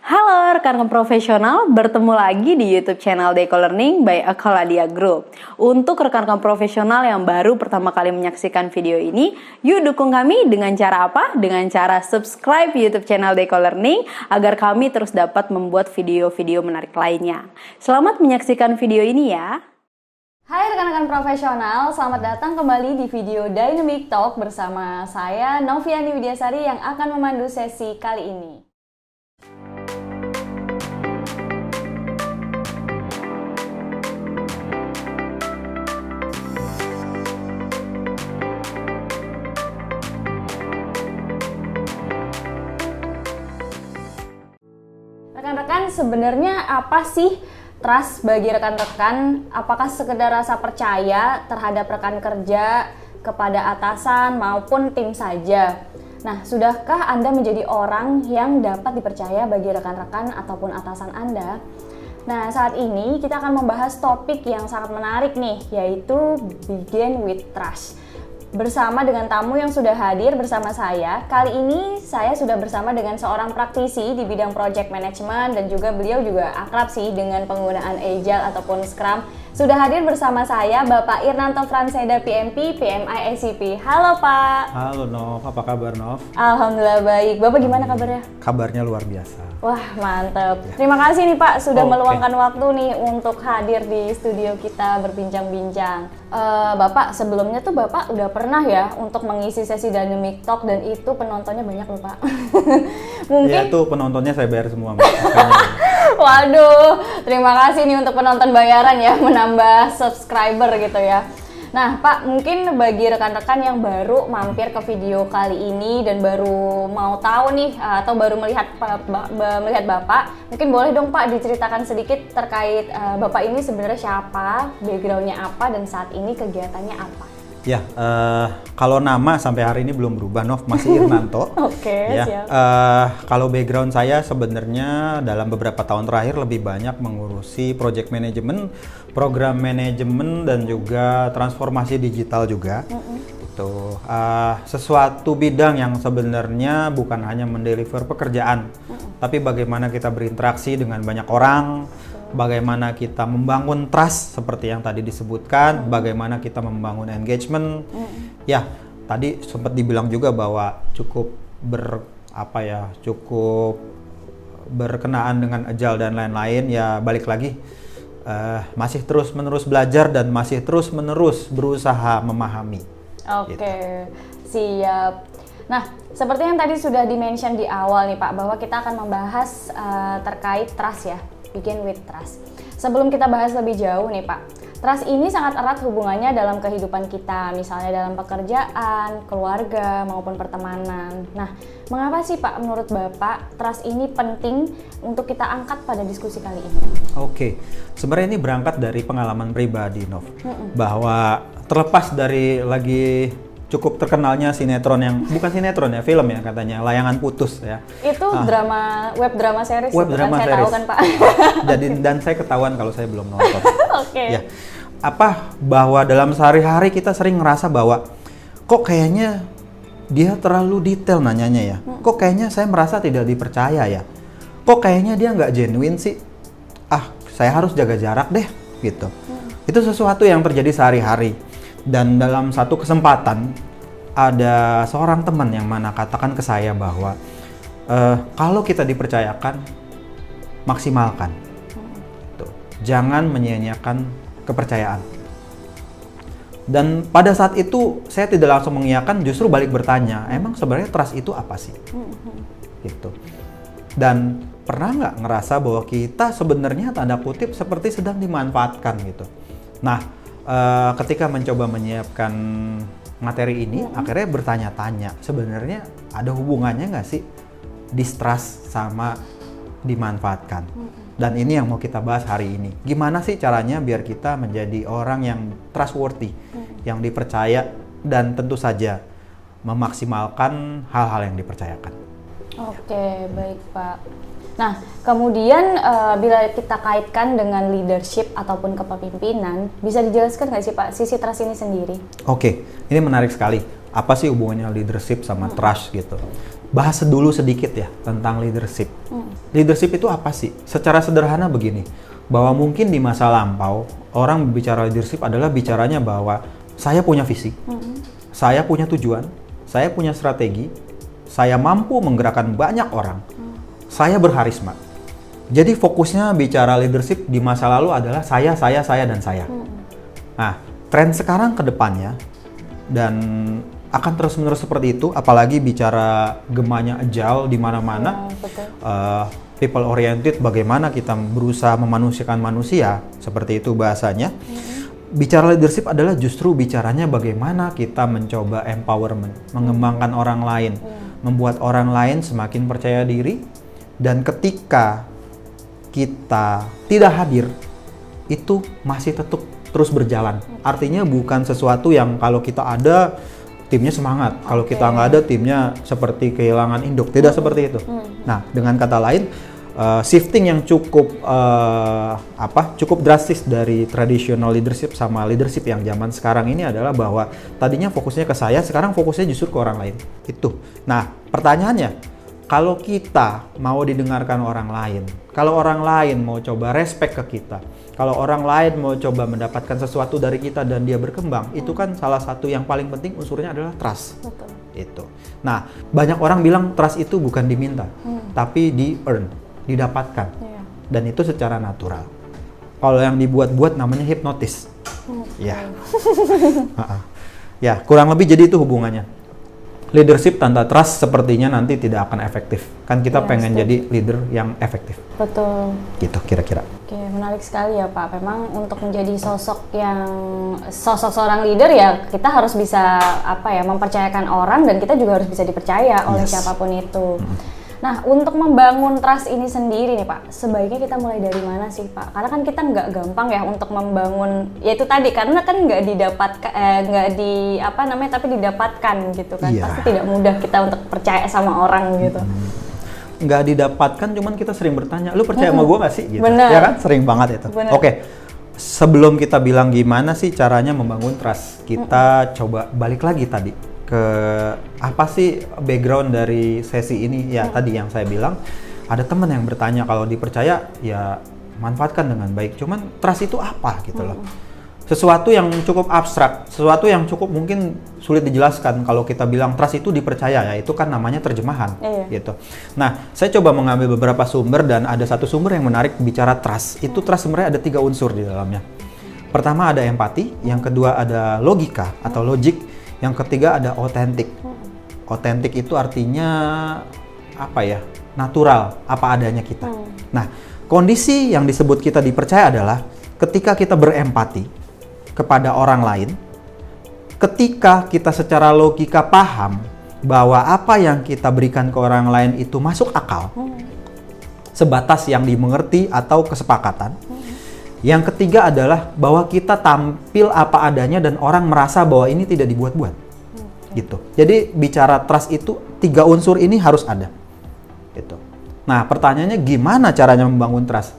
Halo rekan profesional, bertemu lagi di YouTube channel Deco Learning by Akaladia Group. Untuk rekan-rekan profesional yang baru pertama kali menyaksikan video ini, yuk dukung kami dengan cara apa? Dengan cara subscribe YouTube channel Deco Learning agar kami terus dapat membuat video-video menarik lainnya. Selamat menyaksikan video ini ya. Hai rekan-rekan profesional, selamat datang kembali di video Dynamic Talk bersama saya Noviani Widyasari yang akan memandu sesi kali ini. Rekan-rekan, sebenarnya apa sih trust bagi rekan-rekan? Apakah sekedar rasa percaya terhadap rekan kerja, kepada atasan maupun tim saja? Nah, sudahkah Anda menjadi orang yang dapat dipercaya bagi rekan-rekan ataupun atasan Anda? Nah, saat ini kita akan membahas topik yang sangat menarik nih, yaitu Begin with Trust. Bersama dengan tamu yang sudah hadir bersama saya. Kali ini saya sudah bersama dengan seorang praktisi di bidang project management dan juga beliau juga akrab sih dengan penggunaan Agile ataupun Scrum. Sudah hadir bersama saya Bapak Irnanto Franseda PMP, PMI ACP. Halo Pak. Halo Nov, apa kabar Nov? Alhamdulillah baik. Bapak gimana kabarnya? Kabarnya luar biasa. Wah mantep. Terima kasih nih Pak sudah meluangkan waktu nih untuk hadir di studio kita berbincang-bincang. Bapak sebelumnya tuh Bapak udah pernah ya untuk mengisi sesi Dynamic Talk dan itu penontonnya banyak loh Pak. Mungkin ya itu penontonnya saya bayar semua. Waduh, terima kasih nih untuk penonton bayaran ya, menambah subscriber gitu ya. Nah Pak, mungkin bagi rekan-rekan yang baru mampir ke video kali ini dan baru mau tahu nih atau baru melihat Bapak, mungkin boleh dong Pak diceritakan sedikit terkait Bapak ini sebenarnya siapa, backgroundnya apa, dan saat ini kegiatannya apa? Ya, kalau nama sampai hari ini belum berubah, Nov, masih Irnanto. Oke, ya. Siap. Kalau background saya sebenarnya dalam beberapa tahun terakhir lebih banyak mengurusi project management, program manajemen, dan juga transformasi digital juga. Itu sesuatu bidang yang sebenarnya bukan hanya mendeliver pekerjaan, tapi bagaimana kita berinteraksi dengan banyak orang, bagaimana kita membangun trust seperti yang tadi disebutkan, bagaimana kita membangun engagement. Ya, tadi sempat dibilang juga bahwa cukup berkenaan dengan Agile dan lain-lain. Ya, balik lagi masih terus-menerus belajar dan masih terus-menerus berusaha memahami. Oke, gitu. Siap. Nah, seperti yang tadi sudah di-mention di awal nih Pak, bahwa kita akan membahas terkait trust ya. Begin with trust. Sebelum kita bahas lebih jauh nih Pak, trust ini sangat erat hubungannya dalam kehidupan kita, misalnya dalam pekerjaan, keluarga, maupun pertemanan. Nah, mengapa sih Pak menurut Bapak trust ini penting untuk kita angkat pada diskusi kali ini? Oke, sebenarnya ini berangkat dari pengalaman pribadi, Nov. Bahwa terlepas dari lagi cukup terkenalnya sinetron yang bukan sinetron ya, film ya katanya, Layangan Putus ya. Itu web drama series. Web drama saya series. tahu kan Pak. Dan saya ketahuan kalau saya belum nonton. Oke. Ya, bahwa dalam sehari-hari kita sering ngerasa bahwa kok kayaknya dia terlalu detail nanyanya ya. Kok kayaknya saya merasa tidak dipercaya ya. Kok kayaknya dia nggak genuine sih. Saya harus jaga jarak deh gitu. Itu sesuatu yang terjadi sehari-hari. Dan dalam satu kesempatan ada seorang teman yang mana katakan ke saya bahwa kalau kita dipercayakan, maksimalkan. Jangan menyia-nyiakan kepercayaan. Dan pada saat itu saya tidak langsung mengiyakan, justru balik bertanya, emang sebenarnya trust itu apa sih? Gitu. Dan pernah nggak ngerasa bahwa kita sebenarnya tanda kutip seperti sedang dimanfaatkan gitu? Nah, ketika mencoba menyiapkan materi ini, akhirnya bertanya-tanya, sebenarnya ada hubungannya nggak sih distrust sama dimanfaatkan? Dan ini yang mau kita bahas hari ini. Gimana sih caranya biar kita menjadi orang yang trustworthy, yang dipercaya, dan tentu saja memaksimalkan hal-hal yang dipercayakan. Oke, baik Pak. Nah, kemudian bila kita kaitkan dengan leadership ataupun kepemimpinan, bisa dijelaskan nggak sih Pak, sisi trust ini sendiri? Oke, ini menarik sekali. Apa sih hubungannya leadership sama trust gitu? bahas dulu sedikit ya tentang leadership. Leadership itu apa sih? Secara sederhana begini, bahwa mungkin di masa lampau orang bicara leadership adalah bicaranya bahwa saya punya visi, saya punya tujuan, saya punya strategi, saya mampu menggerakkan banyak orang, saya berharisma. Jadi fokusnya bicara leadership di masa lalu adalah saya, dan saya. Nah, tren sekarang ke depannya dan akan terus-menerus seperti itu, apalagi bicara gemanya agile di mana-mana, people oriented, bagaimana kita berusaha memanusiakan manusia, seperti itu bahasanya. Bicara leadership adalah justru bicaranya bagaimana kita mencoba empowerment, mengembangkan orang lain, membuat orang lain semakin percaya diri, dan ketika kita tidak hadir, itu masih tetap terus berjalan. Artinya bukan sesuatu yang kalau kita ada, timnya semangat. Kalau kita nggak ada, timnya seperti kehilangan induk. Tidak seperti itu. Nah, dengan kata lain, shifting yang cukup drastis dari traditional leadership sama leadership yang zaman sekarang ini adalah bahwa tadinya fokusnya ke saya, sekarang fokusnya justru ke orang lain. Itu. Nah, pertanyaannya, kalau kita mau didengarkan orang lain, kalau orang lain mau coba respect ke kita, kalau orang lain mau coba mendapatkan sesuatu dari kita dan dia berkembang, itu kan salah satu yang paling penting unsurnya adalah trust. Betul. Itu. Nah, banyak orang bilang trust itu bukan diminta, tapi di-earn, didapatkan. Dan itu secara natural. Kalau yang dibuat-buat namanya hipnotis. Ya. Ya, kurang lebih jadi itu hubungannya. Leadership tanpa trust sepertinya nanti tidak akan efektif. Kan kita pengen jadi leader yang efektif. Betul. Gitu kira-kira. Oke, menarik sekali ya Pak. Memang untuk menjadi sosok seorang leader ya kita harus bisa mempercayakan orang, dan kita juga harus bisa dipercaya oleh siapapun itu. Nah, untuk membangun trust ini sendiri nih Pak, sebaiknya kita mulai dari mana sih Pak? Karena kan kita nggak gampang ya untuk membangun, ya itu tadi, karena kan nggak didapatkan, tapi didapatkan gitu kan. Pasti tidak mudah kita untuk percaya sama orang gitu. Nggak didapatkan, cuman kita sering bertanya, lu percaya sama gue nggak sih? Gitu. Bener. Ya kan, sering banget itu. Oke, sebelum kita bilang gimana sih caranya membangun trust, kita coba balik lagi tadi ke apa sih background dari sesi ini. Ya tadi yang saya bilang, ada teman yang bertanya kalau dipercaya ya manfaatkan dengan baik, cuman trust itu apa gitu loh. Sesuatu yang cukup abstrak, sesuatu yang cukup mungkin sulit dijelaskan. Kalau kita bilang trust itu dipercaya, ya itu kan namanya terjemahan gitu. Nah, saya coba mengambil beberapa sumber, dan ada satu sumber yang menarik bicara trust. Itu trust sebenarnya ada 3 unsur di dalamnya. Pertama ada empati, yang kedua ada logika atau logic, yang ketiga ada otentik. Otentik itu artinya natural, apa adanya kita. Nah, kondisi yang disebut kita dipercaya adalah ketika kita berempati kepada orang lain, ketika kita secara logika paham bahwa apa yang kita berikan ke orang lain itu masuk akal, sebatas yang dimengerti atau kesepakatan. Yang ketiga adalah bahwa kita tampil apa adanya dan orang merasa bahwa ini tidak dibuat-buat. Gitu. Jadi bicara trust itu 3 unsur ini harus ada. Gitu. Nah, pertanyaannya gimana caranya membangun trust?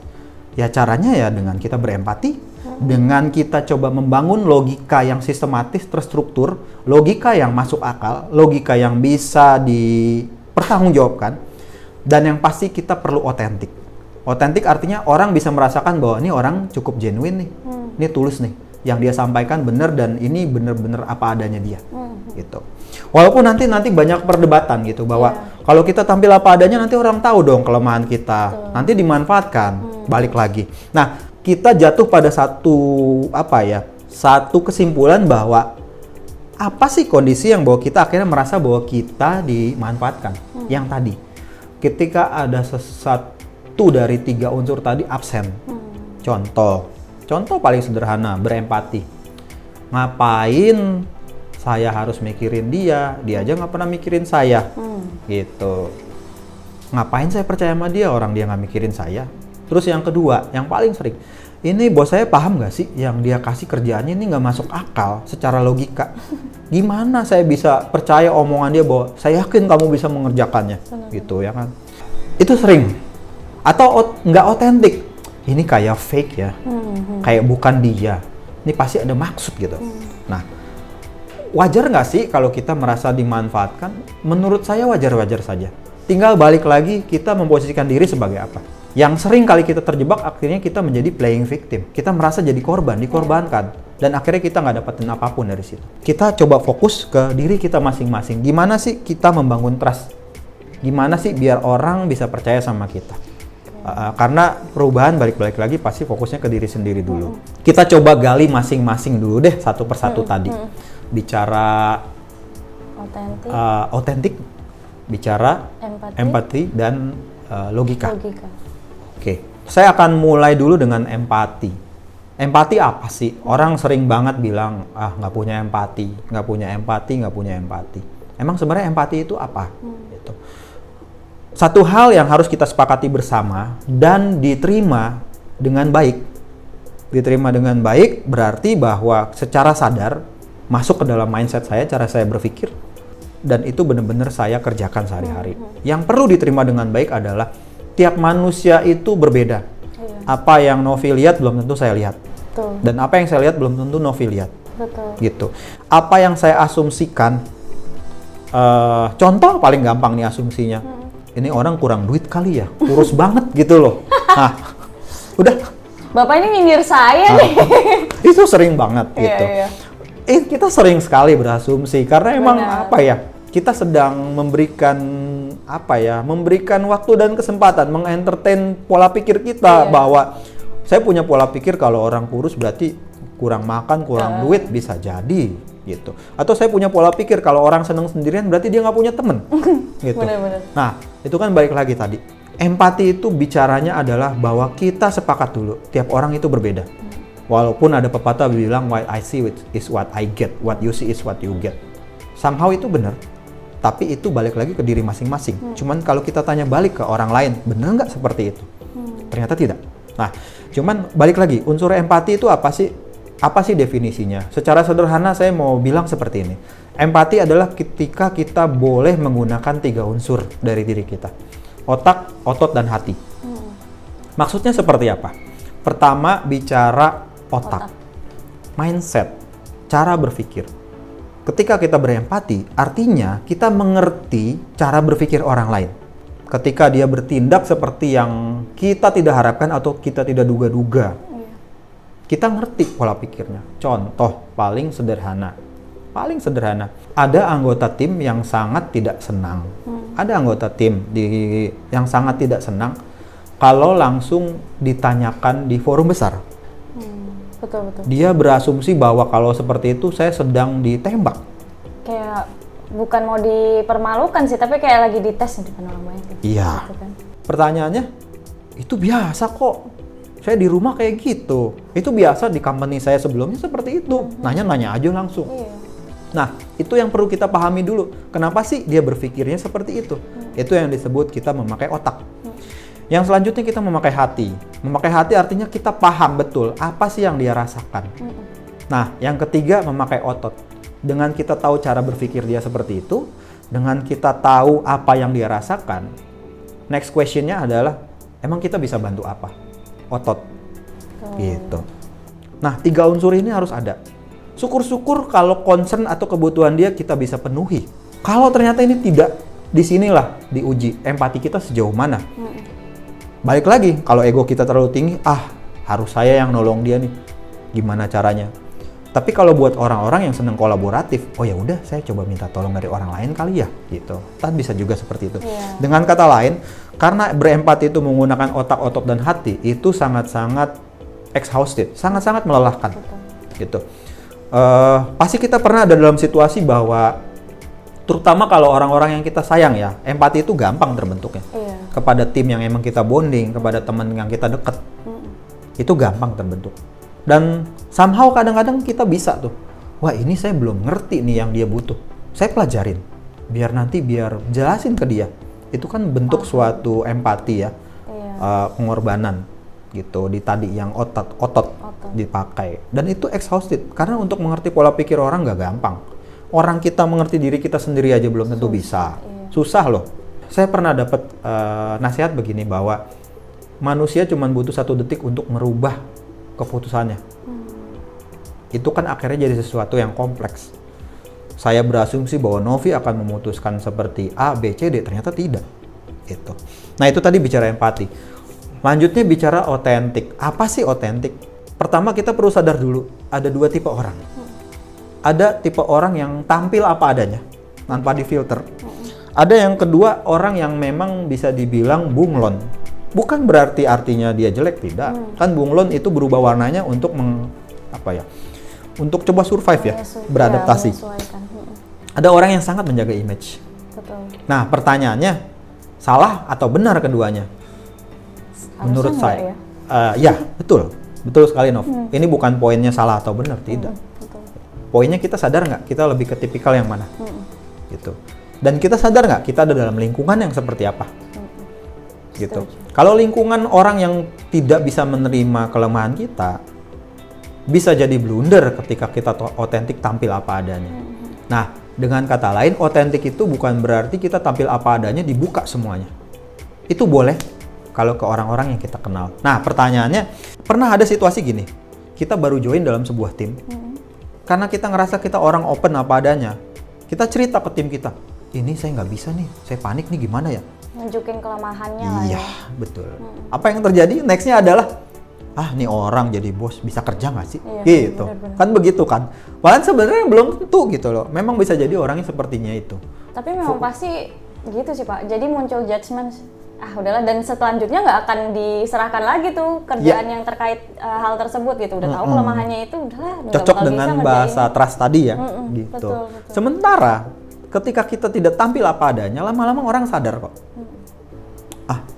Ya caranya ya dengan kita berempati, dengan kita coba membangun logika yang sistematis, terstruktur, logika yang masuk akal, logika yang bisa dipertanggungjawabkan, dan yang pasti kita perlu otentik. Otentik artinya orang bisa merasakan bahwa ini orang cukup genuine nih, ini tulus nih, yang dia sampaikan benar dan ini benar-benar apa adanya dia, gitu. Walaupun nanti banyak perdebatan gitu bahwa kalau kita tampil apa adanya nanti orang tahu dong kelemahan kita, nanti dimanfaatkan, balik lagi. Nah, kita jatuh pada satu kesimpulan bahwa apa sih kondisi yang bahwa kita akhirnya merasa bahwa kita dimanfaatkan, yang tadi, ketika ada satu dari 3 unsur tadi absen. Contoh paling sederhana, berempati. Ngapain saya harus mikirin dia aja nggak pernah mikirin saya, gitu. Ngapain saya percaya sama dia, orang dia nggak mikirin saya. Terus yang kedua, yang paling sering, ini bos saya paham nggak sih yang dia kasih kerjaannya ini nggak masuk akal secara logika. Gimana saya bisa percaya omongan dia bahwa saya yakin kamu bisa mengerjakannya, gitu ya kan? Itu sering. Atau nggak otentik, ini kayak fake ya, kayak bukan dia, ini pasti ada maksud gitu. Nah, wajar nggak sih kalau kita merasa dimanfaatkan? Menurut saya wajar-wajar saja. Tinggal balik lagi kita memposisikan diri sebagai apa. Yang sering kali kita terjebak, akhirnya kita menjadi playing victim. Kita merasa jadi korban, dikorbankan. Dan akhirnya kita nggak dapetin apapun dari situ. Kita coba fokus ke diri kita masing-masing. Gimana sih kita membangun trust? Gimana sih biar orang bisa percaya sama kita? Karena perubahan balik-balik lagi pasti fokusnya ke diri sendiri dulu. Kita coba gali masing-masing dulu deh, satu persatu tadi. Bicara otentik, bicara empati dan logika. Oke, saya akan mulai dulu dengan empati. Empati apa sih? Orang sering banget bilang, nggak punya empati, nggak punya empati, nggak punya empati. Emang sebenarnya empati itu apa? Gitu. Satu hal yang harus kita sepakati bersama dan diterima dengan baik. Diterima dengan baik berarti bahwa secara sadar masuk ke dalam mindset saya, cara saya berpikir, dan itu benar-benar saya kerjakan sehari-hari. Yang perlu diterima dengan baik adalah tiap manusia itu berbeda. Apa yang Novi lihat belum tentu saya lihat. Betul. Dan apa yang saya lihat belum tentu Novi lihat. Betul. Gitu. Apa yang saya asumsikan, contoh paling gampang nih asumsinya. Ini orang kurang duit kali ya, kurus banget gitu loh. Nah, udah. Bapak ini nyindir saya nih. Itu sering banget gitu. Iya. Kita sering sekali berasumsi karena emang Benar. apa ya? Kita sedang memberikan memberikan waktu dan kesempatan mengentertain pola pikir kita bahwa saya punya pola pikir kalau orang kurus berarti kurang makan, kurang duit, bisa jadi gitu. Atau saya punya pola pikir kalau orang seneng sendirian berarti dia nggak punya temen gitu. Benar-benar. Nah, itu kan balik lagi tadi. Empati itu bicaranya adalah bahwa kita sepakat dulu, tiap orang itu berbeda. Walaupun ada pepatah bilang what I see is what I get, what you see is what you get. Somehow itu benar. Tapi itu balik lagi ke diri masing-masing. Cuman kalau kita tanya balik ke orang lain, benar nggak seperti itu? Ternyata tidak. Nah, cuman balik lagi, unsur empati itu apa sih? Apa sih definisinya? Secara sederhana saya mau bilang seperti ini. Empati adalah ketika kita boleh menggunakan 3 unsur dari diri kita. Otak, otot, dan hati. Maksudnya seperti apa? Pertama, bicara otak. Mindset, cara berpikir. Ketika kita berempati, artinya kita mengerti cara berpikir orang lain. Ketika dia bertindak seperti yang kita tidak harapkan atau kita tidak duga-duga, kita ngerti pola pikirnya. Contoh paling sederhana. Ada anggota tim yang sangat tidak senang. Ada anggota tim yang sangat tidak senang kalau langsung ditanyakan di forum besar. Betul. Dia berasumsi bahwa kalau seperti itu saya sedang ditembak. Kayak bukan mau dipermalukan sih, tapi kayak lagi dites di depan orang banyak. Iya. Gitu kan. Pertanyaannya, itu biasa kok. Saya di rumah kayak gitu. Itu biasa di company saya sebelumnya seperti itu. Nanya-nanya aja langsung. Iya. Nah, itu yang perlu kita pahami dulu. Kenapa sih dia berpikirnya seperti itu? Itu yang disebut kita memakai otak. Yang selanjutnya kita memakai hati. Memakai hati artinya kita paham betul apa sih yang dia rasakan. Nah, yang ketiga memakai otot. Dengan kita tahu cara berpikir dia seperti itu, dengan kita tahu apa yang dia rasakan, next question-nya adalah, emang kita bisa bantu apa? Otot. Gitu. Nah, 3 unsur ini harus ada. Syukur-syukur kalau concern atau kebutuhan dia kita bisa penuhi. Kalau ternyata ini tidak, disinilah diuji empati kita sejauh mana. Balik lagi, kalau ego kita terlalu tinggi, harus saya yang nolong dia nih. Gimana caranya? Tapi kalau buat orang-orang yang senang kolaboratif, oh ya udah saya coba minta tolong dari orang lain kali ya, gitu. Kan bisa juga seperti itu. Iya. Dengan kata lain, karena berempati itu menggunakan otak, otot, dan hati, itu sangat-sangat exhausted, sangat-sangat melelahkan. Gitu. Pasti kita pernah ada dalam situasi bahwa, terutama kalau orang-orang yang kita sayang ya, empati itu gampang terbentuknya. Iya. Kepada tim yang emang kita bonding, kepada teman yang kita deket, itu gampang terbentuk. Dan somehow kadang-kadang kita bisa tuh, wah ini saya belum ngerti nih yang dia butuh, saya pelajarin, biar jelasin ke dia. Itu kan bentuk suatu empati ya, pengorbanan gitu. Di tadi yang otot dipakai, dan itu exhausted karena untuk mengerti pola pikir orang nggak gampang. Orang kita mengerti diri kita sendiri aja belum tentu bisa, susah loh. Saya pernah dapat nasihat begini bahwa manusia cuma butuh 1 detik untuk merubah keputusannya. Itu kan akhirnya jadi sesuatu yang kompleks. Saya berasumsi bahwa Novi akan memutuskan seperti A, B, C, D, ternyata tidak. Gitu. Nah, itu tadi bicara empati. Lanjutnya bicara otentik. Apa sih otentik? Pertama kita perlu sadar dulu, ada 2 tipe orang. Ada tipe orang yang tampil apa adanya, tanpa difilter. Ada yang kedua, orang yang memang bisa dibilang bunglon. Bukan berarti artinya dia jelek, tidak. Kan bunglon itu berubah warnanya untuk untuk coba survive ya, beradaptasi. Ada orang yang sangat menjaga image. Betul. Nah, pertanyaannya, salah atau benar keduanya? Menurut enggak saya, ya betul sekali Nov. Ini bukan poinnya salah atau benar, tidak. Betul. Poinnya kita sadar nggak kita lebih ke tipikal yang mana, gitu. Dan kita sadar nggak kita ada dalam lingkungan yang seperti apa, gitu. Kalau lingkungan orang yang tidak bisa menerima kelemahan kita, bisa jadi blunder ketika kita otentik tampil apa adanya. Nah, dengan kata lain, otentik itu bukan berarti kita tampil apa adanya dibuka semuanya. Itu boleh kalau ke orang-orang yang kita kenal. Nah, pertanyaannya, pernah ada situasi gini, kita baru join dalam sebuah tim, karena kita ngerasa kita orang open apa adanya, kita cerita ke tim kita, ini saya nggak bisa nih, saya panik nih, gimana ya? Nunjukin kelemahannya lah ya. Iya, betul. Apa yang terjadi? Nextnya adalah, nih orang jadi bos bisa kerja nggak sih? Iya, Gitu. benar-benar. Kan begitu kan? Padahal sebenarnya belum tentu gitu loh. Memang bisa jadi orangnya sepertinya itu. Tapi memang pasti gitu sih Pak. Jadi muncul judgement, udahlah, dan selanjutnya nggak akan diserahkan lagi tuh kerjaan yang terkait hal tersebut gitu. Udah tahu kelemahannya itu, udahlah. Nggak Cocok bakal dengan bisa bahasa ngerjain. trust tadi ya, gitu. Betul. Sementara ketika kita tidak tampil apa adanya, lama-lama orang sadar kok.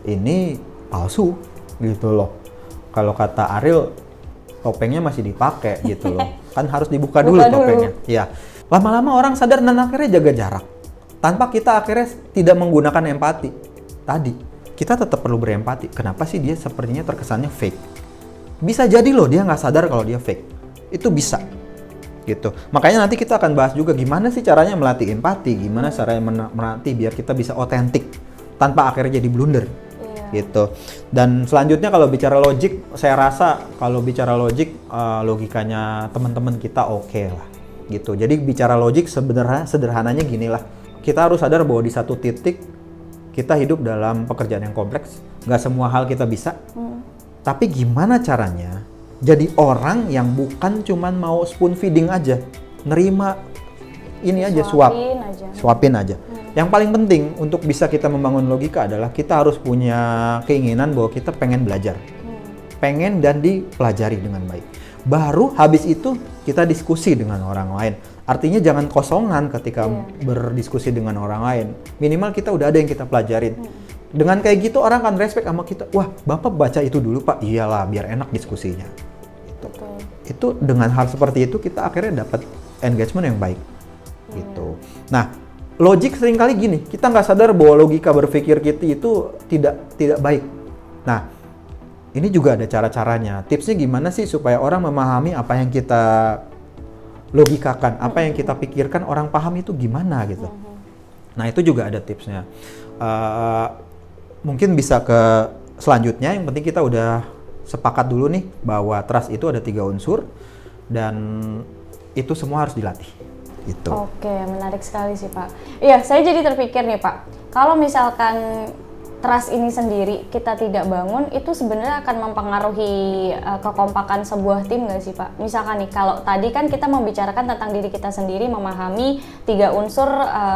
Ini palsu gitu loh. Kalau kata Ariel, topengnya masih dipakai gitu loh. Kan harus dibuka dulu topengnya. Ya. Lama-lama orang sadar dan akhirnya jaga jarak. Tanpa kita akhirnya tidak menggunakan empati. Tadi, kita tetap perlu berempati. Kenapa sih dia sepertinya terkesannya fake? Bisa jadi loh dia nggak sadar kalau dia fake. Itu bisa. Gitu. Makanya nanti kita akan bahas juga gimana sih caranya melatih empati, gimana caranya melatih biar kita bisa otentik tanpa akhirnya jadi blunder. Gitu. Dan selanjutnya kalau bicara logik, saya rasa kalau bicara logik, logikanya teman-teman kita oke lah. Gitu. Jadi bicara logik sederhananya gini lah. Kita harus sadar bahwa di satu titik kita hidup dalam pekerjaan yang kompleks. Nggak semua hal kita bisa. Tapi gimana caranya jadi orang yang bukan cuman mau spoon feeding aja, nerima ini aja, suapin aja. Yang paling penting untuk bisa kita membangun logika adalah kita harus punya keinginan bahwa kita pengen belajar, pengen dan dipelajari dengan baik. Baru habis itu kita diskusi dengan orang lain. Artinya jangan kosongan ketika berdiskusi dengan orang lain. Minimal kita udah ada yang kita pelajarin. Dengan kayak gitu orang akan respect sama kita. Wah, Bapak baca itu dulu Pak. Iyalah, biar enak diskusinya. Gitu. Itu dengan hal seperti itu kita akhirnya dapat engagement yang baik. Gitu. Nah, logik seringkali gini, kita nggak sadar bahwa logika berpikir kita itu tidak baik. Nah, ini juga ada cara-caranya. Tipsnya gimana sih supaya orang memahami apa yang kita logikakan, apa yang kita pikirkan orang paham itu gimana gitu. Nah, itu juga ada tipsnya. Mungkin bisa ke selanjutnya, yang penting kita udah sepakat dulu nih bahwa trust itu ada 3 unsur dan itu semua harus dilatih. Gitu. Oke, menarik sekali sih Pak. Iya, saya jadi terpikir nih Pak, kalau misalkan trust ini sendiri kita tidak bangun, itu sebenarnya akan mempengaruhi kekompakan sebuah tim nggak sih Pak? Misalkan nih, kalau tadi kan kita membicarakan tentang diri kita sendiri, memahami 3 unsur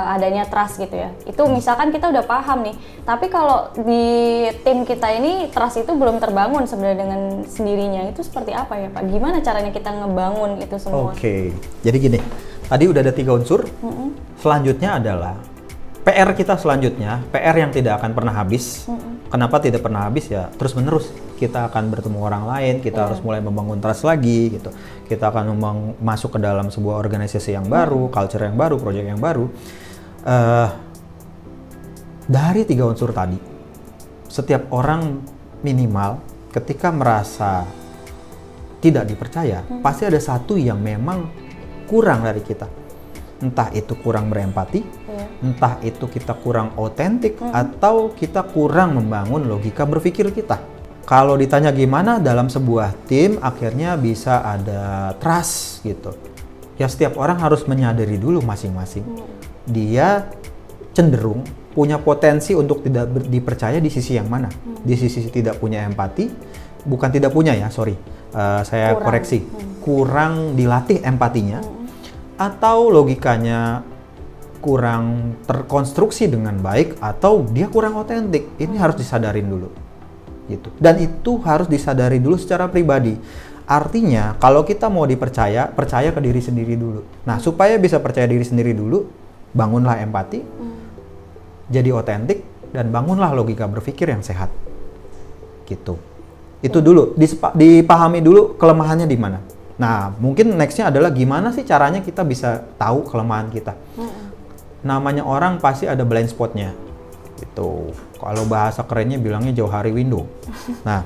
adanya trust gitu ya. Itu misalkan kita udah paham nih, tapi kalau di tim kita ini trust itu belum terbangun sebenarnya dengan sendirinya, itu seperti apa ya Pak? Gimana caranya kita ngebangun itu semua? Oke, jadi gini, tadi udah ada 3 unsur, selanjutnya adalah PR kita selanjutnya, PR yang tidak akan pernah habis. Kenapa tidak pernah habis ya? Terus menerus kita akan bertemu orang lain, kita harus mulai membangun trust lagi gitu. Kita akan masuk ke dalam sebuah organisasi yang baru, culture yang baru, project yang baru. Dari 3 unsur tadi, setiap orang minimal ketika merasa tidak dipercaya, pasti ada satu yang memang kurang dari kita. Entah itu kurang berempati, entah itu kita kurang otentik, atau kita kurang membangun logika berpikir kita. Kalau ditanya gimana dalam sebuah tim akhirnya bisa ada trust gitu. ya setiap orang harus menyadari dulu masing-masing. Dia cenderung punya potensi untuk tidak dipercaya di sisi yang mana? Di sisi tidak punya empati, bukan tidak punya ya, sorry. Saya Kurang. koreksi. Kurang dilatih empatinya, atau logikanya kurang terkonstruksi dengan baik, atau dia kurang otentik. Ini harus disadarin dulu. Gitu. Dan itu harus disadari dulu secara pribadi. Artinya, kalau kita mau dipercaya, percaya ke diri sendiri dulu. Nah, supaya bisa percaya diri sendiri dulu, bangunlah empati, jadi otentik, dan bangunlah logika berpikir yang sehat. Gitu. Itu dulu, dipahami dulu kelemahannya di mana. Nah, mungkin nextnya adalah gimana sih caranya kita bisa tahu kelemahan kita. Namanya orang pasti ada blind spotnya. Gitu. Kalau bahasa kerennya bilangnya jauh hari window. Nah,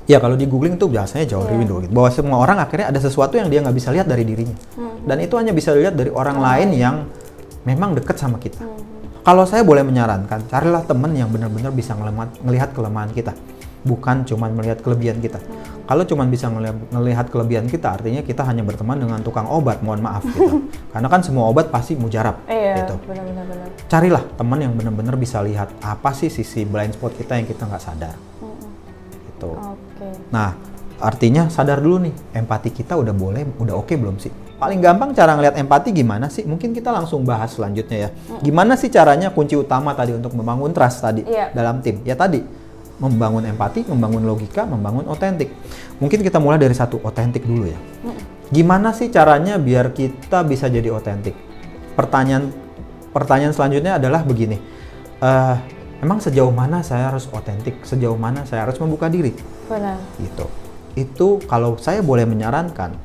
ya kalau di googling tuh biasanya jauh hari window. Gitu. Bahwa semua orang akhirnya ada sesuatu yang dia nggak bisa lihat dari dirinya. Dan itu hanya bisa dilihat dari orang lain yang memang dekat sama kita. Kalau saya boleh menyarankan, carilah teman yang benar-benar bisa ngelihat kelemahan kita. Bukan cuma melihat kelebihan kita. Kalau cuma bisa melihat kelebihan kita, artinya kita hanya berteman dengan tukang obat, mohon maaf gitu. Karena kan semua obat pasti mujarab. Gitu. Benar. Carilah teman yang benar-benar bisa lihat apa sih sisi blind spot kita yang kita nggak sadar. Gitu. Oke. Nah, artinya sadar dulu nih, empati kita udah oke belum sih? Paling gampang cara ngelihat empati gimana sih? Mungkin kita langsung bahas selanjutnya ya. Gimana sih caranya kunci utama tadi untuk membangun trust tadi dalam tim? Ya tadi, membangun empati, membangun logika, membangun otentik. Mungkin kita mulai dari satu, otentik dulu ya. Gimana sih caranya biar kita bisa jadi otentik? Pertanyaan selanjutnya adalah begini. Emang sejauh mana saya harus otentik? Sejauh mana saya harus membuka diri? Benar. Gitu. Itu kalau saya boleh menyarankan,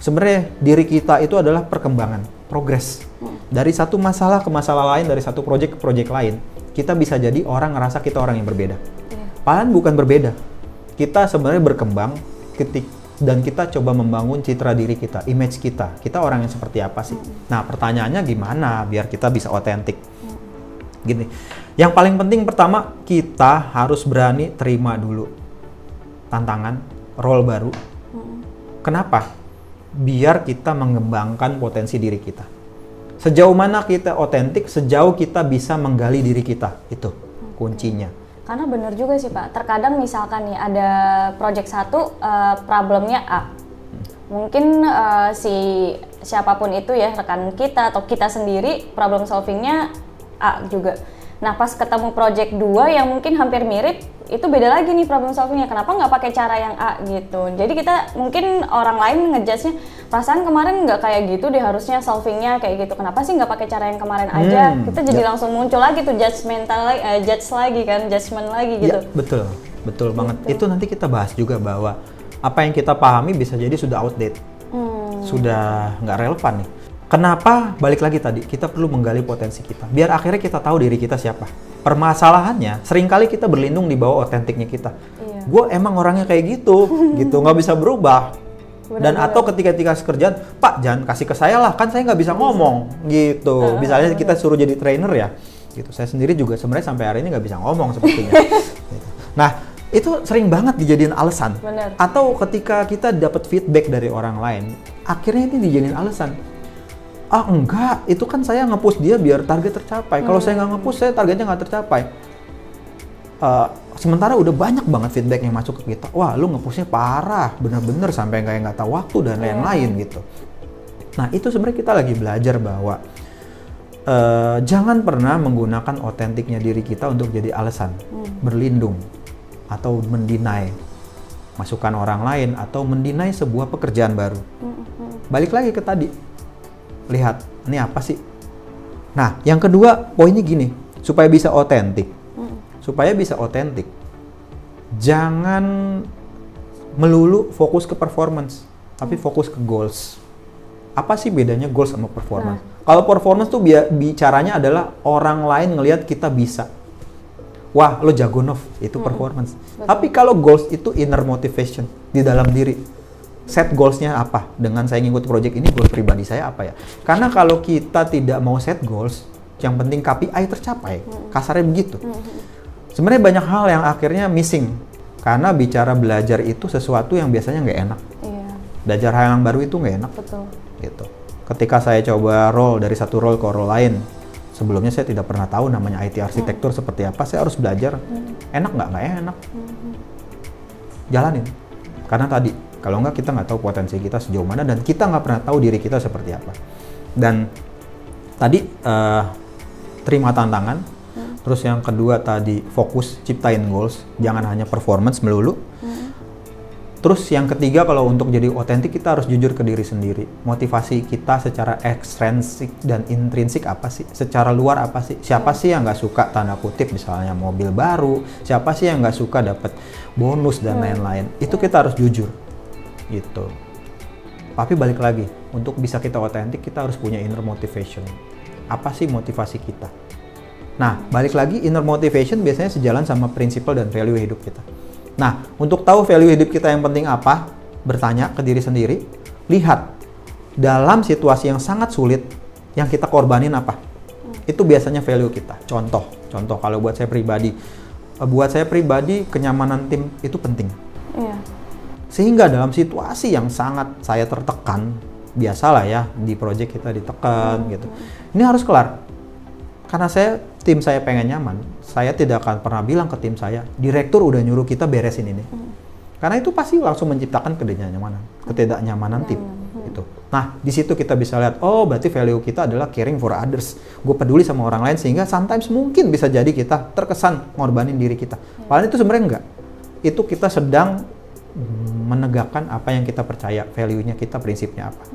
sebenarnya diri kita itu adalah perkembangan, progres. Dari satu masalah ke masalah lain, dari satu proyek ke proyek lain, kita bisa jadi orang ngerasa kita orang yang berbeda. Padahal bukan berbeda. Kita sebenarnya berkembang dan kita coba membangun citra diri kita, image kita. Kita orang yang seperti apa sih? Nah, pertanyaannya gimana biar kita bisa otentik? Gini. Yang paling penting pertama, kita harus berani terima dulu tantangan, role baru. Kenapa? Biar kita mengembangkan potensi diri kita. Sejauh mana kita otentik, sejauh kita bisa menggali diri kita. Itu kuncinya. Karena benar juga sih Pak, terkadang misalkan nih ada project satu, problemnya A. Mungkin si siapapun itu ya, rekan kita atau kita sendiri, problem solvingnya A juga. Nah pas ketemu project 2 yang mungkin hampir mirip, itu beda lagi nih problem solvingnya. Kenapa nggak pakai cara yang A gitu? Jadi kita mungkin orang lain ngejudge-nya, perasaan kemarin nggak kayak gitu deh, harusnya solvingnya kayak gitu. Kenapa sih nggak pakai cara yang kemarin aja? Kita jadi langsung muncul lagi tuh judgment lagi gitu. Ya, betul banget. Itu nanti kita bahas juga bahwa apa yang kita pahami bisa jadi sudah outdated, sudah nggak relevan nih. Kenapa? Balik lagi tadi, kita perlu menggali potensi kita. Biar akhirnya kita tahu diri kita siapa. Permasalahannya, seringkali kita berlindung di bawah otentiknya kita. Gue emang orangnya kayak gitu, nggak bisa berubah. Dan atau ketika kerjaan, Pak jangan kasih ke saya lah, kan saya nggak bisa ngomong, gitu. Misalnya kita suruh jadi trainer ya, gitu. Saya sendiri juga sebenarnya sampai hari ini nggak bisa ngomong sepertinya. Gitu. Nah, itu sering banget dijadiin alasan. Bener. Atau ketika kita dapat feedback dari orang lain, akhirnya ini dijadiin alasan. Ah enggak, itu kan saya nge-push dia biar target tercapai. Kalau saya nggak nge-push, saya targetnya nggak tercapai. Sementara udah banyak banget feedback yang masuk ke kita. Wah, lu nge-pushnya parah, bener-bener sampai kayak nggak tahu waktu dan lain-lain gitu. Nah, itu sebenarnya kita lagi belajar bahwa jangan pernah menggunakan otentiknya diri kita untuk jadi alasan, berlindung, atau mendinai masukan orang lain, atau mendinai sebuah pekerjaan baru. Balik lagi ke tadi. Lihat, ini apa sih? Nah, yang kedua, poinnya gini, supaya bisa otentik. Jangan melulu fokus ke performance, tapi fokus ke goals. Apa sih bedanya goals sama performance? Kalau performance tuh bicaranya adalah orang lain ngelihat kita bisa. Wah, lo jago Nov, itu performance. Tapi kalau goals itu inner motivation di dalam diri. Set goals-nya apa? Dengan saya ngikut project ini, goals pribadi saya apa ya? Karena kalau kita tidak mau set goals, yang penting KPI tercapai, kasarnya begitu. Sebenarnya banyak hal yang akhirnya missing. Karena bicara belajar itu sesuatu yang biasanya nggak enak. Belajar hal yang baru itu nggak enak. Betul. gitu. Ketika saya coba role dari satu role ke role lain, sebelumnya saya tidak pernah tahu namanya IT arsitektur seperti apa, saya harus belajar. Enak nggak enak. Jalanin. Karena tadi, kalau nggak kita nggak tahu potensi kita sejauh mana dan kita nggak pernah tahu diri kita seperti apa. Dan tadi terima tantangan, terus yang kedua tadi fokus ciptain goals, jangan hanya performance melulu. Terus yang ketiga, kalau untuk jadi otentik kita harus jujur ke diri sendiri. Motivasi kita secara ekstrinsik dan intrinsik apa sih? Secara luar apa sih? Siapa sih yang nggak suka tanda kutip misalnya mobil baru? Siapa sih yang nggak suka dapat bonus dan lain-lain? Itu kita harus jujur, gitu. Tapi balik lagi, untuk bisa kita otentik kita harus punya inner motivation. Apa sih motivasi kita? Nah, balik lagi inner motivation biasanya sejalan sama prinsipal dan value hidup kita. Nah, untuk tahu value hidup kita yang penting apa, bertanya ke diri sendiri, lihat dalam situasi yang sangat sulit, yang kita korbanin apa. Itu biasanya value kita. Contoh kalau buat saya pribadi, kenyamanan tim itu penting. Iya. Sehingga dalam situasi yang sangat saya tertekan, biasalah ya, di project kita ditekan gitu. Ini harus kelar. Karena tim saya pengen nyaman, saya tidak akan pernah bilang ke tim saya, direktur udah nyuruh kita beresin ini. Karena itu pasti langsung menciptakan ketidaknyamanan tim. Gitu. Nah, di situ kita bisa lihat, oh berarti value kita adalah caring for others. Gue peduli sama orang lain sehingga sometimes mungkin bisa jadi kita terkesan ngorbanin diri kita. Padahal itu sebenarnya enggak. Itu kita sedang menegakkan apa yang kita percaya, value-nya kita, prinsipnya apa.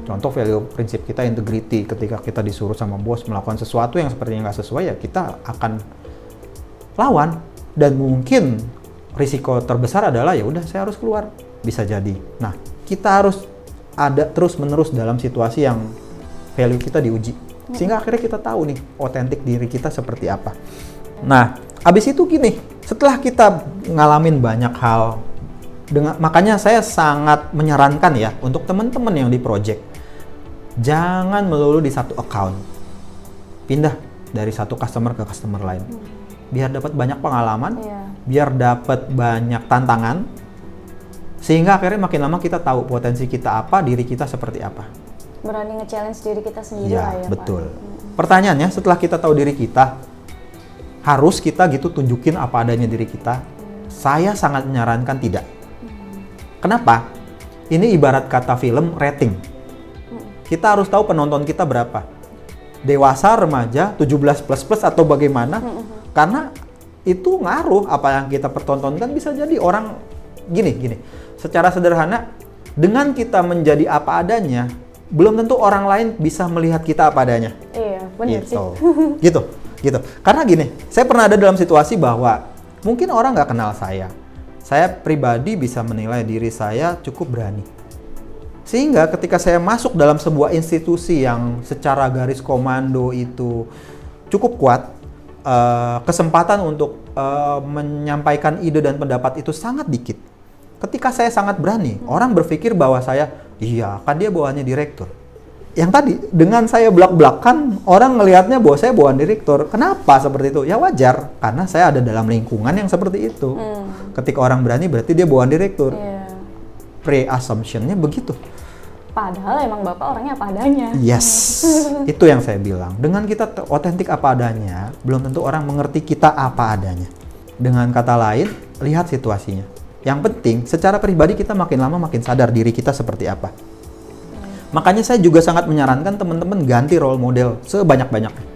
Contoh value prinsip kita integrity, ketika kita disuruh sama bos melakukan sesuatu yang sepertinya nggak sesuai, ya kita akan lawan. Dan mungkin risiko terbesar adalah ya udah saya harus keluar, bisa jadi. Nah, kita harus ada terus-menerus dalam situasi yang value kita diuji. Sehingga akhirnya kita tahu nih otentik diri kita seperti apa. Nah, abis itu gini, setelah kita ngalamin banyak hal, makanya saya sangat menyarankan ya untuk teman-teman yang di project, jangan melulu di satu account, pindah dari satu customer ke customer lain, biar dapat banyak pengalaman, biar dapat banyak tantangan, sehingga akhirnya makin lama kita tahu potensi kita apa, diri kita seperti apa. Berani nge-challenge diri kita sendiri lah ya, betul. Pak. Pertanyaannya, setelah kita tahu diri kita, harus kita gitu tunjukin apa adanya diri kita? Saya sangat menyarankan tidak. Kenapa? Ini ibarat kata film rating. Kita harus tahu penonton kita berapa. Dewasa, remaja, 17++ atau bagaimana. Karena itu ngaruh apa yang kita pertontonkan. Bisa jadi orang gini. Secara sederhana, dengan kita menjadi apa adanya, belum tentu orang lain bisa melihat kita apa adanya. Iya, benar sih. Gitu. Karena gini, saya pernah ada dalam situasi bahwa mungkin orang nggak kenal saya. Saya pribadi bisa menilai diri saya cukup berani. Sehingga ketika saya masuk dalam sebuah institusi yang secara garis komando itu cukup kuat, kesempatan untuk menyampaikan ide dan pendapat itu sangat dikit. Ketika saya sangat berani, orang berpikir bahwa saya, iya kan dia bawaannya direktur. Yang tadi, dengan saya belak-belakan, orang ngelihatnya bahwa saya bawaan direktur. Kenapa seperti itu? Ya wajar, karena saya ada dalam lingkungan yang seperti itu. Ketika orang berani, berarti dia bawaan direktur. Pre-assumption-nya begitu. Padahal emang Bapak orangnya apa adanya. Yes, itu yang saya bilang. Dengan kita otentik apa adanya, belum tentu orang mengerti kita apa adanya. Dengan kata lain, lihat situasinya. Yang penting, secara pribadi kita makin lama makin sadar diri kita seperti apa. Makanya saya juga sangat menyarankan teman-teman ganti role model sebanyak-banyaknya.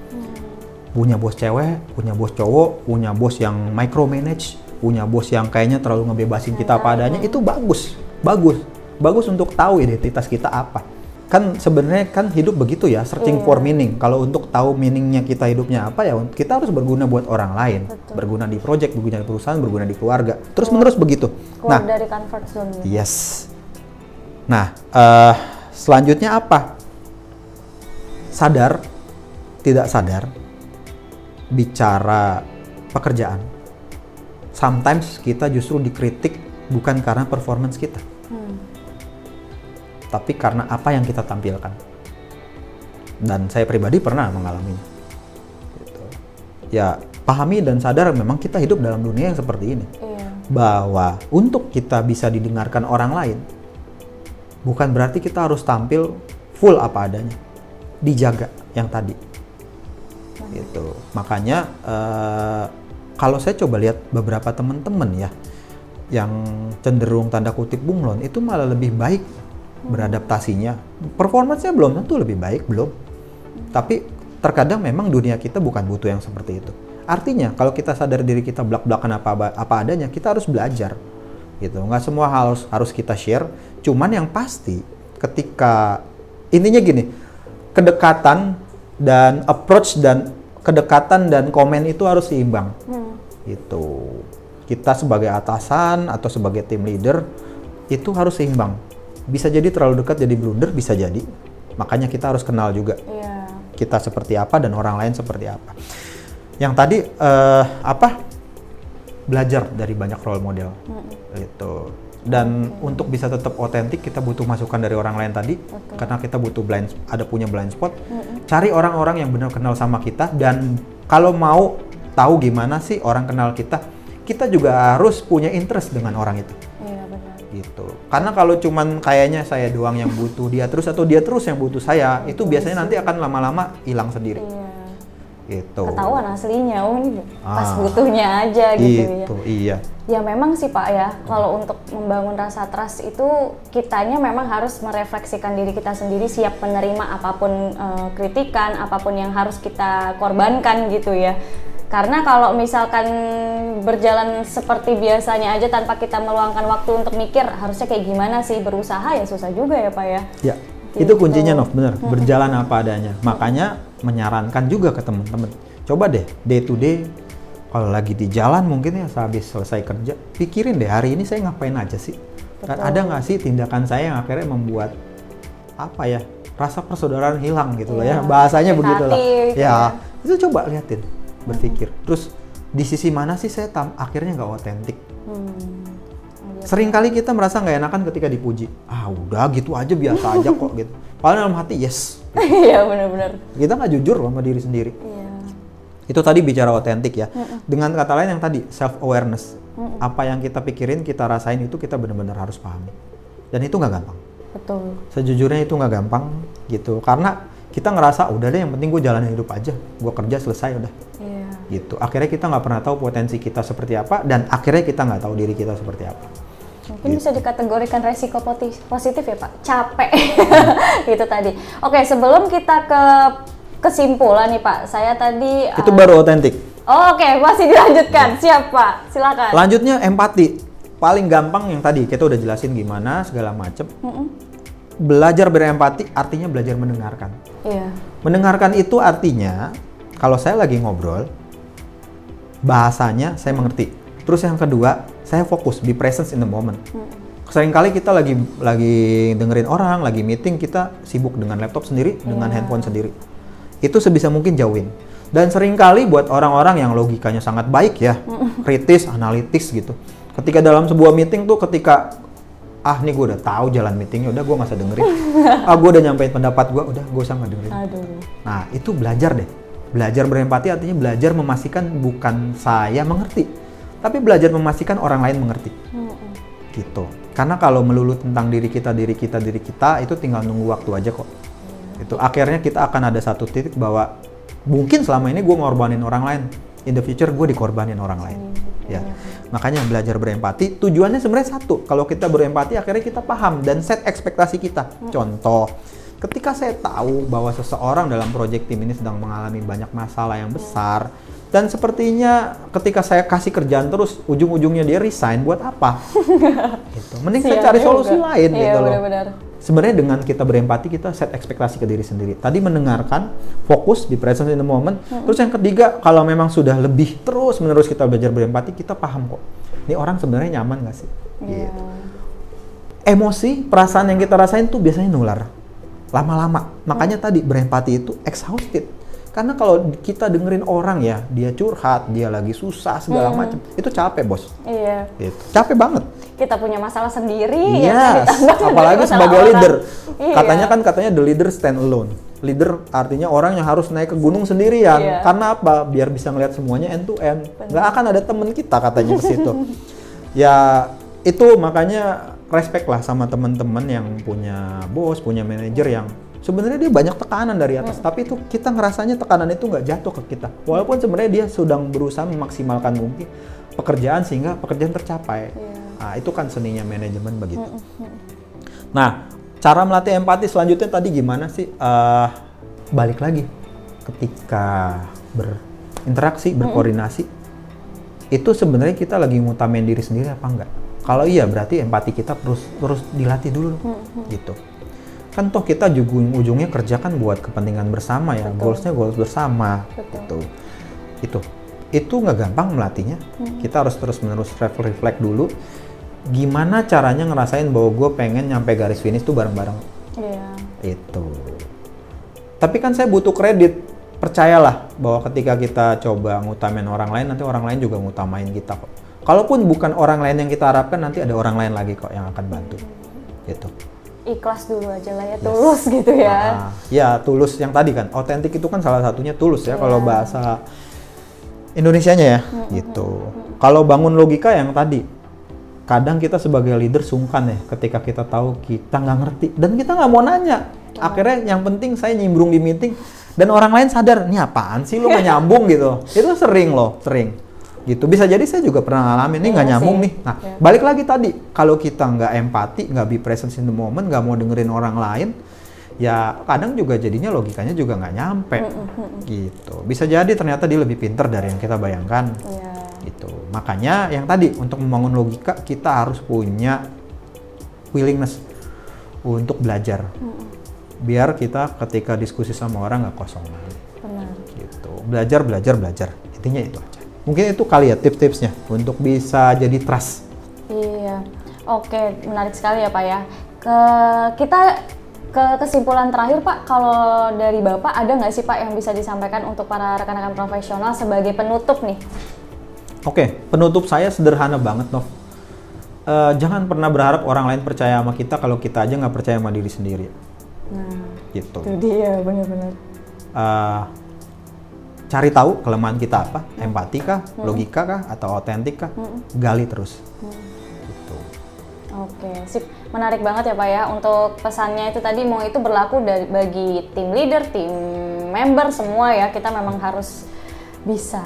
Punya bos cewek, punya bos cowok, punya bos yang micromanage, punya bos yang kayaknya terlalu ngebebasin kita apa adanya, itu bagus. Bagus untuk tahu identitas kita apa. Kan sebenarnya kan hidup begitu ya, searching for meaning. Kalau untuk tahu meaningnya kita hidupnya apa ya, kita harus berguna buat orang lain. Betul. Berguna di project, berguna di perusahaan, berguna di keluarga. Terus menerus begitu. Keluar dari comfort zone. Yes. Nah, selanjutnya apa? Sadar, tidak sadar, bicara pekerjaan. Sometimes kita justru dikritik bukan karena performance kita. Tapi karena apa yang kita tampilkan. Dan saya pribadi pernah mengalaminya. Gitu. Ya, pahami dan sadar memang kita hidup dalam dunia yang seperti ini. Bahwa untuk kita bisa didengarkan orang lain, bukan berarti kita harus tampil full apa adanya, dijaga yang tadi. Gitu. Makanya kalau saya coba lihat beberapa teman-teman ya yang cenderung tanda kutip bunglon itu malah lebih baik beradaptasinya. Performanya belum tentu lebih baik, belum. Tapi terkadang memang dunia kita bukan butuh yang seperti itu. Artinya kalau kita sadar diri kita belak-belakan apa adanya, kita harus belajar. Gitu. Nggak semua harus kita share. Cuman yang pasti ketika intinya gini, kedekatan dan approach dan kedekatan dan komen itu harus seimbang. Gitu. Kita sebagai atasan atau sebagai tim leader itu harus seimbang. Bisa jadi terlalu dekat jadi blunder, bisa jadi. Makanya kita harus kenal juga. Kita seperti apa dan orang lain seperti apa. Yang tadi belajar dari banyak role model. Gitu. Dan untuk bisa tetap otentik kita butuh masukan dari orang lain tadi. Karena kita butuh punya blind spot. Cari orang-orang yang benar kenal sama kita, dan kalau mau tahu gimana sih orang kenal kita juga harus punya interest dengan orang itu. Iya, benar. Gitu. Karena kalau cuman kayaknya saya doang yang butuh dia terus atau dia terus yang butuh saya, itu biasanya nanti akan lama-lama hilang sendiri. Iya. Gitu. Ketahuan aslinya, ini pas butuhnya aja gitu ya. Iya. Ya memang sih Pak ya, kalau untuk membangun rasa trust itu kitanya memang harus merefleksikan diri kita sendiri, siap menerima apapun kritikan, apapun yang harus kita korbankan gitu ya. Karena kalau misalkan berjalan seperti biasanya aja tanpa kita meluangkan waktu untuk mikir harusnya kayak gimana sih, berusaha ya susah juga ya Pak ya. Ya, gitu. Itu kuncinya Nov, bener. Berjalan apa adanya. Makanya menyarankan juga ke teman-teman, coba deh day to day kalau lagi di jalan mungkin ya sehabis selesai kerja, pikirin deh hari ini saya ngapain aja sih. Dan ada nggak sih tindakan saya yang akhirnya membuat rasa persaudaraan hilang gitu loh ya, bahasanya begitu lah. Ya, itu coba liatin, berpikir. Terus di sisi mana sih saya akhirnya nggak otentik? Seringkali kita merasa nggak enakan ketika dipuji. Udah gitu aja, biasa aja kok gitu. Padahal dalam hati yes. Iya benar-benar. Kita nggak jujur sama diri sendiri. Iya. Itu tadi bicara otentik ya. Dengan kata lain yang tadi self awareness. Apa yang kita pikirin, kita rasain itu kita benar-benar harus pahami. Dan itu nggak gampang. Betul. Sejujurnya itu nggak gampang gitu. Karena kita ngerasa udah deh yang penting gue jalanin hidup aja. Gue kerja selesai udah. Iya. Gitu. Akhirnya kita nggak pernah tahu potensi kita seperti apa, dan akhirnya kita nggak tahu diri kita seperti apa. Mungkin bisa dikategorikan resiko positif ya Pak, capek. Itu tadi. Oke, sebelum kita ke kesimpulan nih Pak, saya tadi Itu baru otentik. Oke, masih dilanjutkan. Siap Pak, silakan. Lanjutnya empati. Paling gampang yang tadi kita udah jelasin gimana segala macem. Belajar berempati artinya belajar mendengarkan. Iya. Mendengarkan itu artinya kalau saya lagi ngobrol, bahasanya saya mengerti. Terus yang kedua, saya fokus, be present in the moment. Seringkali kita lagi dengerin orang, lagi meeting, kita sibuk dengan laptop sendiri, dengan handphone sendiri. Itu sebisa mungkin jauhin. Dan seringkali buat orang-orang yang logikanya sangat baik ya, kritis, analitis gitu. Ketika dalam sebuah meeting tuh ketika nih gue udah tahu jalan meetingnya, udah gue nggak usah dengerin. Gue udah nyampein pendapat gue, udah gue usah nggak dengerin. Aduh. Nah itu belajar deh. Belajar berempati artinya belajar memastikan bukan saya mengerti, tapi belajar memastikan orang lain mengerti. Gitu. Karena kalau melulu tentang diri kita itu tinggal nunggu waktu aja kok. Itu akhirnya kita akan ada satu titik bahwa mungkin selama ini gue ngorbanin orang lain, in the future gue dikorbanin orang lain. Ya. Makanya belajar berempati tujuannya sebenarnya satu. Kalau kita berempati akhirnya kita paham dan set ekspektasi kita. Contoh, ketika saya tahu bahwa seseorang dalam proyek tim ini sedang mengalami banyak masalah yang besar, dan sepertinya ketika saya kasih kerjaan terus, ujung-ujungnya dia resign, buat apa? Gitu. Mending saya cari solusi lain gitu loh. Benar-benar. Sebenarnya dengan kita berempati, kita set ekspektasi ke diri sendiri. Tadi mendengarkan, fokus, be present in the moment. Terus yang ketiga, kalau memang sudah lebih terus-menerus kita belajar berempati, kita paham kok. Ini orang sebenarnya nyaman nggak sih? Gitu. Emosi, perasaan yang kita rasain tuh biasanya nular. Lama-lama. Makanya tadi berempati itu exhausted. Karena kalau kita dengerin orang ya, dia curhat, dia lagi susah segala macam, itu capek bos. Iya. Gitu. Capek banget. Kita punya masalah sendiri. Yes. Apalagi sebagai leader. Katanya the leader stand alone. Leader artinya orang yang harus naik ke gunung sendirian. Karena apa? Biar bisa ngeliat semuanya end to end. Nggak akan ada temen kita katanya ke situ. Ya itu makanya respect lah sama teman-teman yang punya bos, punya manajer yang sebenarnya dia banyak tekanan dari atas, tapi itu kita ngerasanya tekanan itu nggak jatuh ke kita. Walaupun sebenarnya dia sedang berusaha memaksimalkan mungkin pekerjaan sehingga pekerjaan tercapai. Nah, itu kan seninya manajemen begitu. Nah, cara melatih empati selanjutnya tadi gimana sih? Balik lagi ketika berinteraksi, berkoordinasi, itu sebenarnya kita lagi ngutamain diri sendiri apa enggak? Kalau iya berarti empati kita terus dilatih dulu, gitu. Kan toh kita ujungnya kerja kan buat kepentingan bersama ya, goals-nya goals bersama, gitu. Itu nggak gampang melatihnya. Kita harus terus-menerus reflect dulu. Gimana caranya ngerasain bahwa gue pengen nyampe garis finish tuh bareng-bareng. Itu. Tapi kan saya butuh kredit. Percayalah bahwa ketika kita coba ngutamain orang lain, nanti orang lain juga ngutamain kita kok. Kalaupun bukan orang lain yang kita harapkan, nanti ada orang lain lagi kok yang akan bantu. Gitu. Ikhlas dulu aja lah ya, tulus gitu ya. Ya, tulus yang tadi kan. Otentik itu kan salah satunya tulus ya, kalau bahasa Indonesianya ya, gitu. Kalau bangun logika yang tadi, kadang kita sebagai leader sungkan ya ketika kita tahu kita nggak ngerti dan kita nggak mau nanya. Akhirnya yang penting saya nyimbrung di meeting dan orang lain sadar, ini apaan sih lu nggak nyambung gitu. Itu sering gitu. Bisa jadi saya juga pernah ngalamin, ini nggak nyambung nih. Nah, balik lagi tadi, kalau kita nggak empati, nggak be present in the moment, nggak mau dengerin orang lain, ya kadang juga jadinya logikanya juga nggak nyampe, gitu. Bisa jadi ternyata dia lebih pintar dari yang kita bayangkan, gitu. Makanya yang tadi, untuk membangun logika, kita harus punya willingness untuk belajar. Biar kita ketika diskusi sama orang nggak kosong lagi. Gitu. Belajar. Intinya itu aja. Mungkin itu kali ya tips-tipsnya untuk bisa jadi trust. Iya, oke, menarik sekali ya Pak ya. Kita ke kesimpulan terakhir Pak, kalau dari Bapak ada nggak sih Pak yang bisa disampaikan untuk para rekan-rekan profesional sebagai penutup nih? Oke, penutup saya sederhana banget Nov. Jangan pernah berharap orang lain percaya sama kita kalau kita aja nggak percaya sama diri sendiri. Gitu. Itu dia, benar-benar. Cari tahu kelemahan kita apa, empati kah, logika kah, atau otentik kah, gali terus. Gitu. Oke, sip. Menarik banget ya Pak ya, untuk pesannya itu tadi mau itu berlaku bagi tim leader, tim member semua ya, kita memang harus bisa.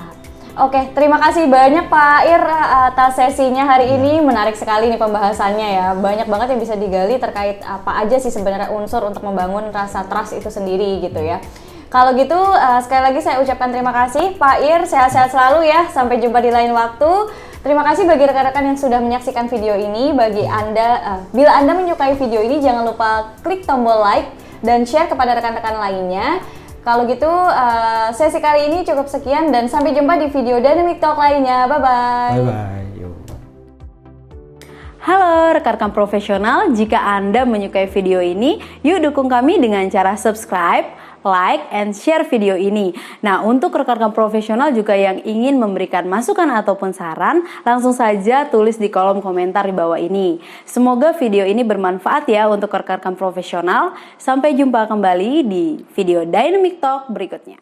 Oke, terima kasih banyak Pak Ir atas sesinya hari ini, menarik sekali nih pembahasannya ya, banyak banget yang bisa digali terkait apa aja sih sebenarnya unsur untuk membangun rasa trust itu sendiri gitu ya. Kalau gitu, sekali lagi saya ucapkan terima kasih Pak Ir, sehat-sehat selalu ya, sampai jumpa di lain waktu. Terima kasih bagi rekan-rekan yang sudah menyaksikan video ini. Bagi Anda, bila Anda menyukai video ini, jangan lupa klik tombol like dan share kepada rekan-rekan lainnya. Kalau gitu, sesi kali ini cukup sekian dan sampai jumpa di video Dynamic Talk lainnya. Bye-bye. Bye-bye. Halo rekan-rekan profesional, jika Anda menyukai video ini, yuk dukung kami dengan cara subscribe, like, and share video ini. Nah, untuk rekan-rekan profesional juga yang ingin memberikan masukan ataupun saran, langsung saja tulis di kolom komentar di bawah ini. Semoga video ini bermanfaat ya untuk rekan-rekan profesional. Sampai jumpa kembali di video Dynamic Talk berikutnya.